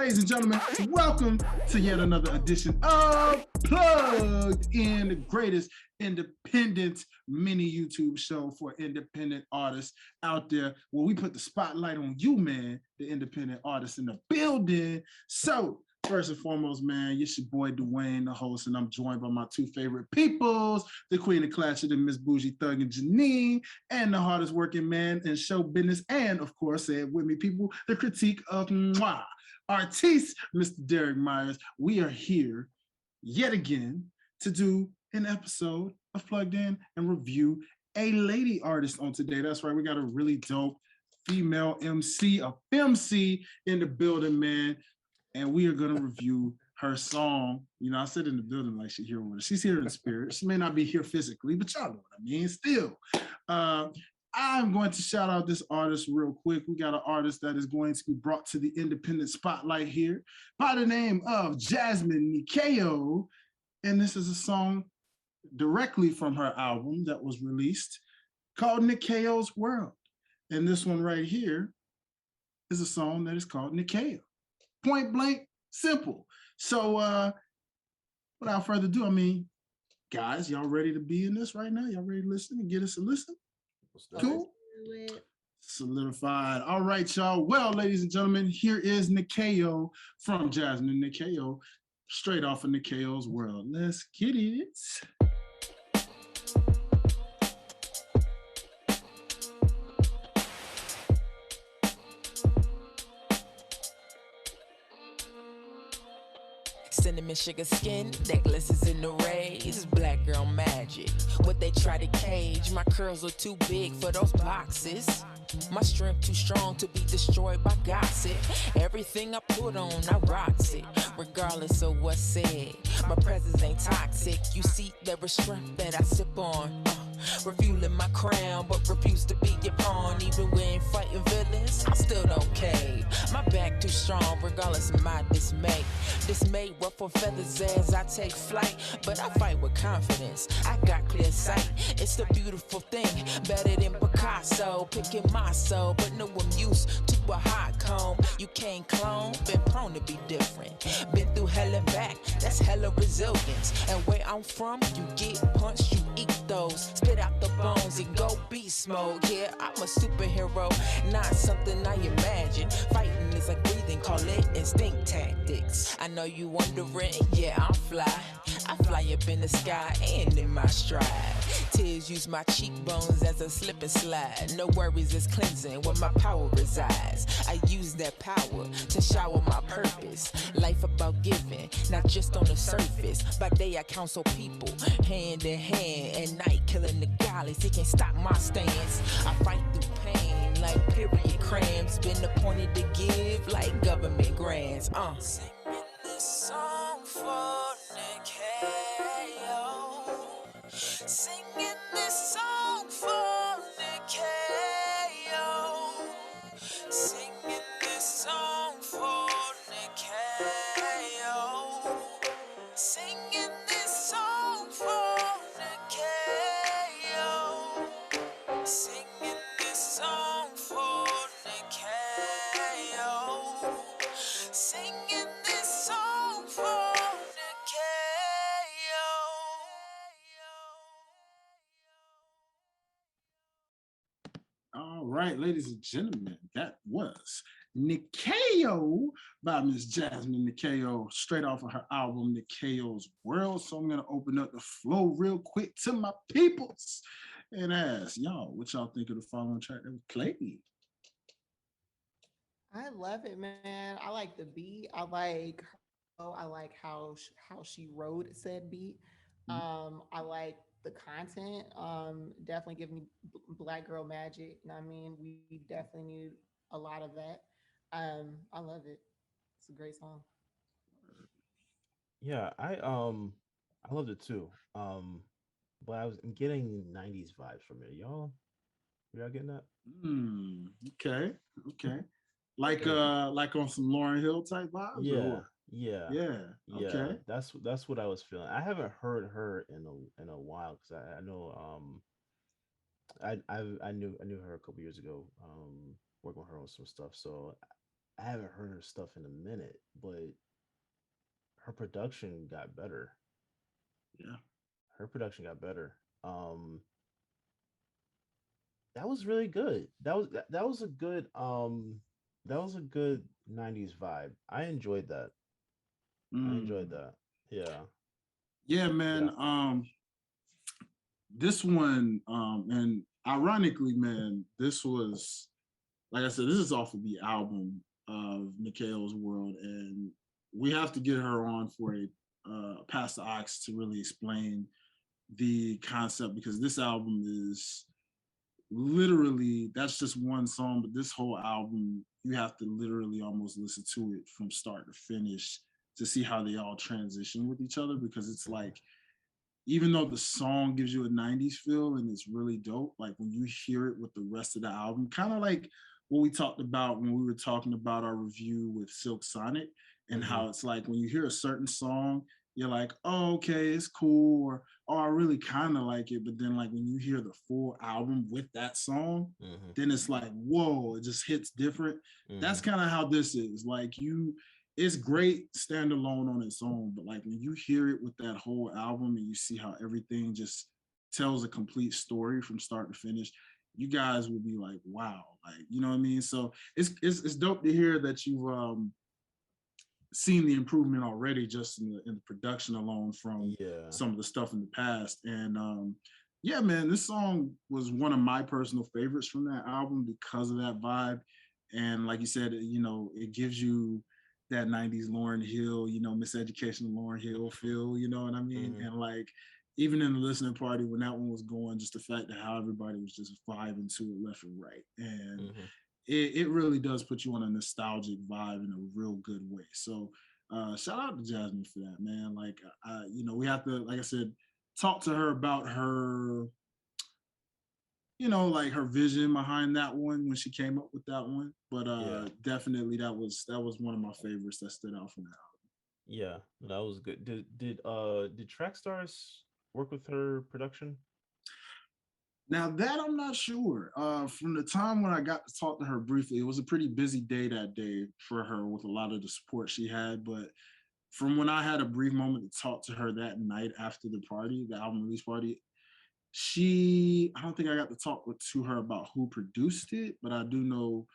Ladies and gentlemen, welcome to yet another edition of Plugged In, the greatest independent mini YouTube show for independent artists out there, where we put the spotlight on you, man, the independent artists in the building. So, first and foremost, man, it's your boy Dwayne, the host, and I'm joined by my two favorite peoples, the queen of classic, the Miss Bougie Thug and Janean, and the hardest working man in show business, and of course, say it with me, people, the critique of moi, artiste, Mr. Derrick Myers. We are here yet again to do an episode of Plugged In and review a lady artist on today. That's right, we got a really dope female MC, a femc in the building, man. And we are going to review her song. You know, I said in the building like she's here with us. She's here in spirit. She may not be here physically, but y'all know what I mean. Still, I'm going to shout out this artist real quick. We got an artist that is going to be brought to the independent spotlight here by the name of Jazmine Nikao. And this is a song directly from her album that was released called Nikao's World. And this one right here is a song that is called Nikao. Point blank, simple. So without further ado, I mean, guys, y'all ready to be in this right now? Y'all ready to listen and get us a listen? Cool. Solidified. All right, y'all. Well, ladies and gentlemen, here is Nikao from Jazmine Nikao, straight off of Nikao's World. Let's get it. Cinnamon sugar skin, necklaces in the rays, black girl magic. What they try to cage, my curls are too big for those boxes. My strength too strong to be destroyed by gossip. Everything I put on, I rocks it, regardless of what's said. My presence ain't toxic, you see the restraint that I sip on. Refueling my crown, but refuse to be your pawn. Even when fighting villains, I still don't cave. My back too strong, regardless of my dismay. Dismay, ruffle feathers as I take flight, but I fight with confidence. I got clear sight. It's the beautiful thing, better than Picasso. Picking my soul, but no, I'm used to a hot comb. You can't clone, been prone to be different. Been through hell and back, that's hella resilience. And where I'm from, you get punched, you eat those. Spit out the bones and go beast mode. Yeah, I'm a superhero, not something I imagine. Fighting is like breathing, call it instinct tactics. I know you wondering, yeah, I'm fly. I fly up in the sky and in my stride. Tears use my cheekbones as a slip and slide. No worries, it's cleansing where my power resides. I use that power to shower my purpose. Life about giving, not just on the surface. By day I counsel people, hand in hand. At night killing the godless, it can't stop my stance. I fight through pain like period cramps. Been appointed to give like government grants. Singing this song for Nikao. Singing this song for Nikao. Singing this song for Nikao. Singing this song for Nikao. Singing this song for Nikao. Singing this song for Nikao. All right, ladies and gentlemen, that was Nikao by Miss Jazmine Nikao, straight off of her album Nikao's World. So I'm gonna open up the flow real quick to my peoples and ask y'all what y'all think of the following track that was played. I love it, man. I like the beat. I like how she wrote said beat. I like the content. Definitely give me black girl magic. You know what I mean? We definitely need a lot of that. I love it. It's a great song. Yeah, I loved it too. But I'm getting 90s vibes from it. Y'all getting that? Okay, okay. Like Okay. like on some Lauryn Hill type vibes, or Yeah, what? yeah, Yeah. yeah. Okay. That's what I was feeling. I haven't heard her in a while because I know I knew her a couple years ago, working with her on some stuff. So I haven't heard her stuff in a minute, but her production got better. Yeah. Her production got better. That was really good. That was a good that was a good 90s vibe. I enjoyed that. I enjoyed Mm. that. Yeah. Yeah, Yeah. man. This one, and ironically, man, this was, like I said, this is off of the album of Nikao's World, and we have to get her on for a Past the Ox to really explain the concept, because this album is literally, that's just one song, but this whole album, you have to literally almost listen to it from start to finish to see how they all transition with each other, because it's like, even though the song gives you a 90s feel and it's really dope, like when you hear it with the rest of the album, kind of like what we talked about when we were talking about our review with Silk Sonic, and Mm-hmm. how it's like when you hear a certain song, you're like, oh, okay, it's cool, or oh, I really kind of like it. But then, like, when you hear the full album with that song, Mm-hmm. then it's like, whoa, it just hits different. Mm-hmm. That's kind of how this is. Like, it's great standalone on its own, but like when you hear it with that whole album and you see how everything just tells a complete story from start to finish, you guys will be like, wow, like, you know what I mean? So it's dope to hear that you've seen the improvement already just in the production alone from Yeah. some of the stuff in the past. And yeah, man, this song was one of my personal favorites from that album because of that vibe. And like you said, you know, it gives you that 90s Lauren Hill, you know, Miseducation Lauren Hill feel, you know what I mean? Mm-hmm. And like, even in the listening party when that one was going, just the fact that how everybody was just vibing to it left and right. And Mm-hmm. it really does put you on a nostalgic vibe in a real good way. So shout out to Jazmine for that, man. Like, you know, we have to, like I said, talk to her about her, you know, like her vision behind that one when she came up with that one. But Yeah. definitely that was one of my favorites that stood out from that album. Yeah. That was good. Did Trackstars work with her production? Now that I'm not sure. From the time when I got to talk to her briefly, it was a pretty busy day that day for her with a lot of the support she had. But from when I had a brief moment to talk to her that night after the party, the album release party, I don't think I got to talk to her about who produced it, but I do know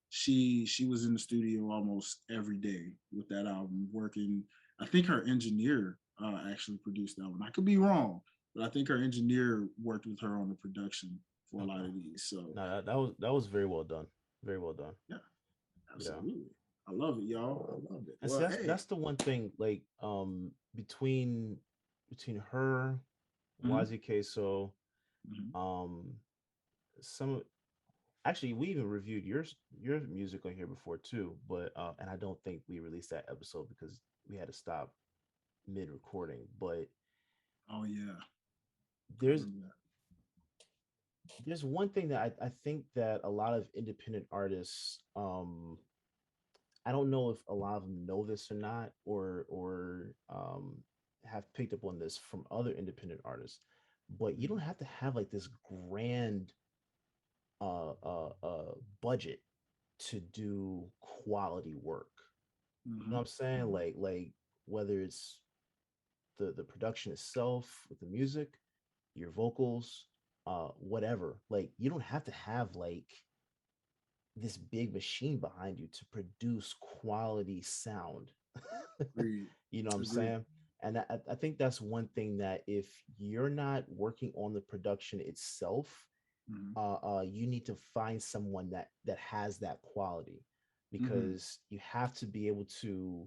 she was in the studio almost every day with that album working. I think her engineer actually produced that one. I could be wrong, but I think her engineer worked with her on the production for a lot Okay. of these. So No, that was very well done. Very well done. yeah, Yeah. absolutely. I love it, y'all. I love it. And so Well, hey. that's the one thing, like, between her, Mm-hmm, YZK, so mm-hmm. um some, actually, we even reviewed your music on here before too, but and I don't think we released that episode because we had to stop mid recording. But Oh yeah, I there's remember that. there's one thing that I think that a lot of independent artists, I don't know if a lot of them know this or not, or have picked up on this from other independent artists, but you don't have to have like this grand uh uh uh budget to do quality work. You know Mm-hmm, what I'm saying? Like whether it's the production itself with the music, your vocals, whatever. Like you don't have to have like this big machine behind you to produce quality sound. agreed. You know what I'm Agreed. saying? And I think that's one thing that if you're not working on the production itself, Mm-hmm, you need to find someone that has that quality, mm-hmm, because you have to be able to,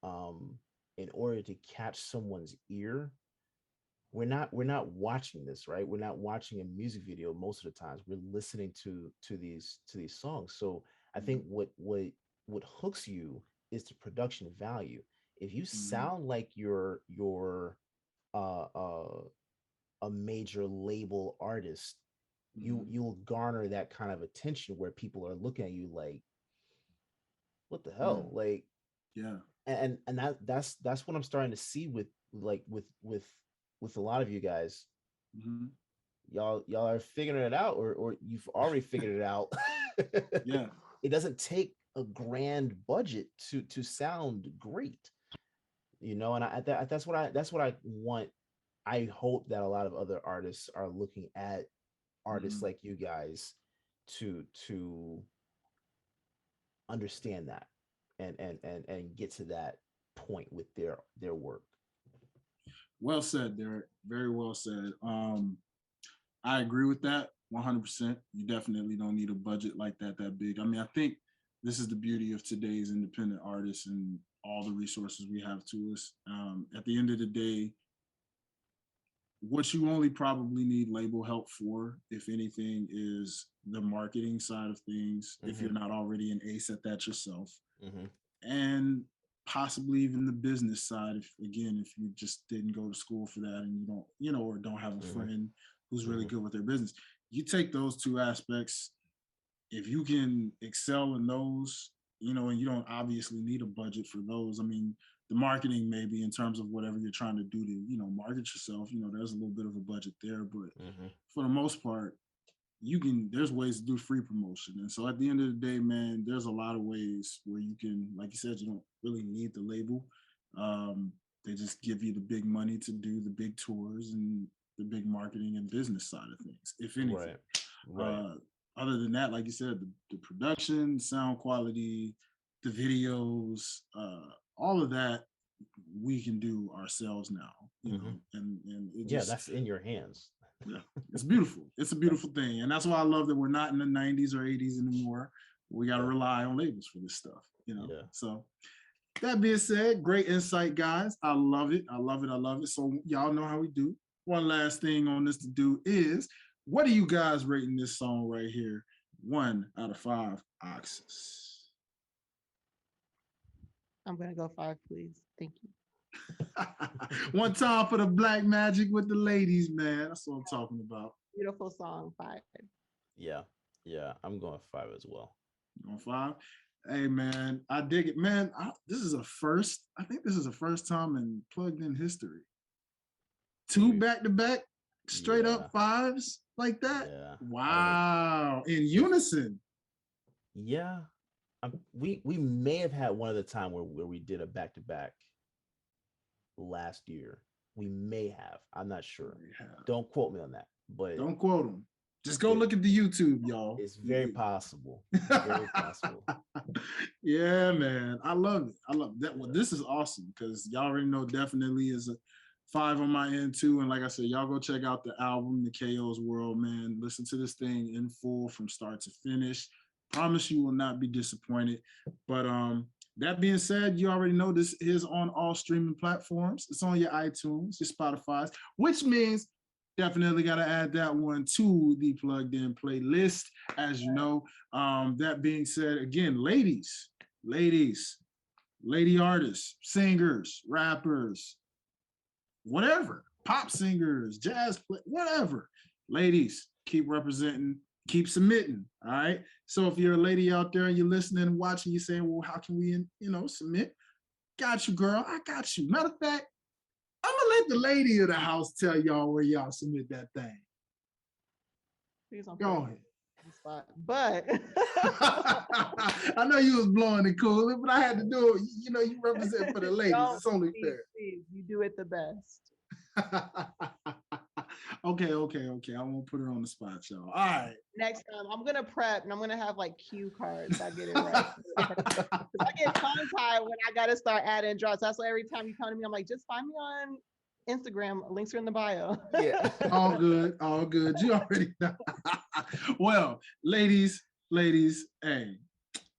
um, in order to catch someone's ear. We're not watching this, right? We're not watching a music video most of the times. We're listening to these songs. So I think what hooks you is the production value. If you mm-hmm, sound like you're uh, uh, a major label artist, mm-hmm. you'll garner that kind of attention where people are looking at you like, what the Mm, hell, like. yeah. And that's what I'm starting to see with, like, with a lot of you guys. Mm-hmm. Y'all are figuring it out, or you've already figured it out. Yeah. It doesn't take a grand budget to sound great, you know. And that's what I want. I hope that a lot of other artists are looking at artists like you guys to understand that and get to that point with their work. Well said, Derrick. Very well said. I agree with that 100%. You definitely don't need a budget like that big. I mean, I think this is the beauty of today's independent artists and all the resources we have to us. At the end of the day, what you only probably need label help for, if anything, is the marketing side of things, if you're not already an ace at that yourself. And possibly even the business side, if you just didn't go to school for that and you don't, or don't have a friend who's really good with their business. You take those two aspects, if you can excel in those, and you don't obviously need a budget for those. I mean, the marketing maybe in terms of whatever you're trying to do to, market yourself, there's a little bit of a budget there, but for the most part, there's ways to do free promotion. And so at the end of the day, man, there's a lot of ways where you can, like you said, you don't really need the label. They just give you the big money to do the big tours and the big marketing and business side of things, if anything. Right. Other than that, like you said, the production, sound quality, the videos, all of that we can do ourselves now, you know, and it just, that's in your hands. Yeah, it's beautiful. It's a beautiful thing. And that's why I love that we're not in the 90s or 80s anymore. We got to rely on labels for this stuff, So that being said, great insight, guys. I love it. I love it. I love it. So y'all know how we do. One last thing on this to do is, what are you guys rating this song right here? 1 out of 5 oxes. I'm going to go 5, please. Thank you. One time for the black magic with the ladies, man. That's what I'm talking about. Beautiful song, 5. Yeah, I'm going 5 as well. Going 5? Hey, man, I dig it, man. This is a first. I think this is the first time in plugged in history. 2 back-to-back straight up 5s like that. Yeah. Wow, in unison. Yeah, we may have had one other time where we did a back-to-back last year. We may have. I'm not sure. Don't quote me on that. But don't quote them. Just go look at the YouTube, y'all. It's very possible. Very possible. Yeah, man. I love it. I love that. Well, this is awesome because y'all already know definitely is a 5 on my end too. And like I said, y'all go check out the album, Nikao's World, man. Listen to this thing in full from start to finish. Promise you will not be disappointed. But that being said, you already know this is on all streaming platforms. It's on your iTunes, your Spotify's, which means definitely got to add that one to the plugged in playlist, as you know. That being said, again, lady artists, singers, rappers, whatever, pop singers, jazz, whatever. Ladies, keep representing, keep submitting. All right. So if you're a lady out there and you're listening and watching, you're saying, well, how can we, submit? Got you, girl. I got you. Matter of fact, I'm gonna let the lady of the house tell y'all where y'all submit that thing. Please don't go ahead. But I know you was blowing the cool, but I had to do it. You represent for the ladies. It's only fair. Please, you do it the best. Okay. I won't put her on the spot, y'all. All right. Next time, I'm gonna prep and I'm gonna have like cue cards. I get it right. I get tongue-tied when I gotta start adding drops. That's why every time you come to me, I'm like, just find me on Instagram. Links are in the bio. Yeah. All good. You already know. Well, ladies, hey,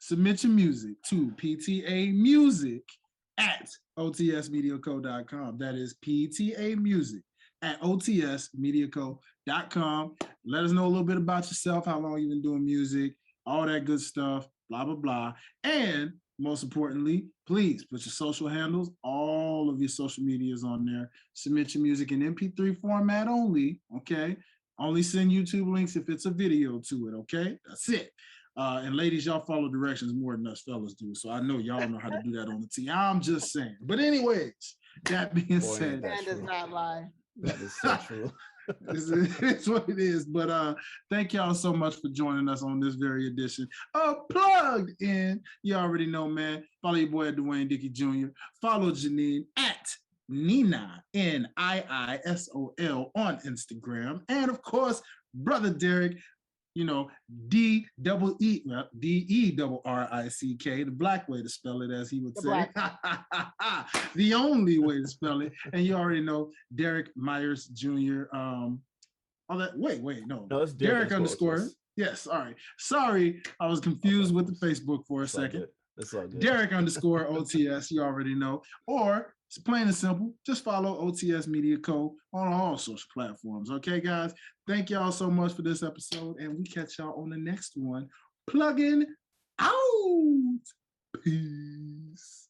submit your music to ptamusic@otsmediaco.com. That is ptamusic@otsmediaco.com. Let us know a little bit about yourself, how long you've been doing music, all that good stuff, blah, blah, blah. And most importantly, please put your social handles, all of your social medias on there. Submit your music in MP3 format only, okay? Only send YouTube links if it's a video to it, okay? That's it. And ladies, y'all follow directions more than us fellas do. So I know y'all know how to do that on the T. I'm just saying. But anyways, that being said. Man does not lie. That is so true. It's what it is. But thank y'all so much for joining us on this very edition of Plugged In. You already know, man. Follow your boy Dwayne Dickey Jr. Follow Janine at Nina Niisol on Instagram. And of course, brother Derrick, Derrick, the black way to spell it, as he would say. The only way to spell it. And you already know Derrick Myers Jr. No, it's Derrick underscore. Yes, all right. Sorry, I was confused with the Facebook for a second. That's all good. Derrick underscore OTS, you already know. Or it's plain and simple. Just follow OTS Media Co. on all social platforms. Okay, guys? Thank y'all so much for this episode, and we catch y'all on the next one. Plugging out. Peace.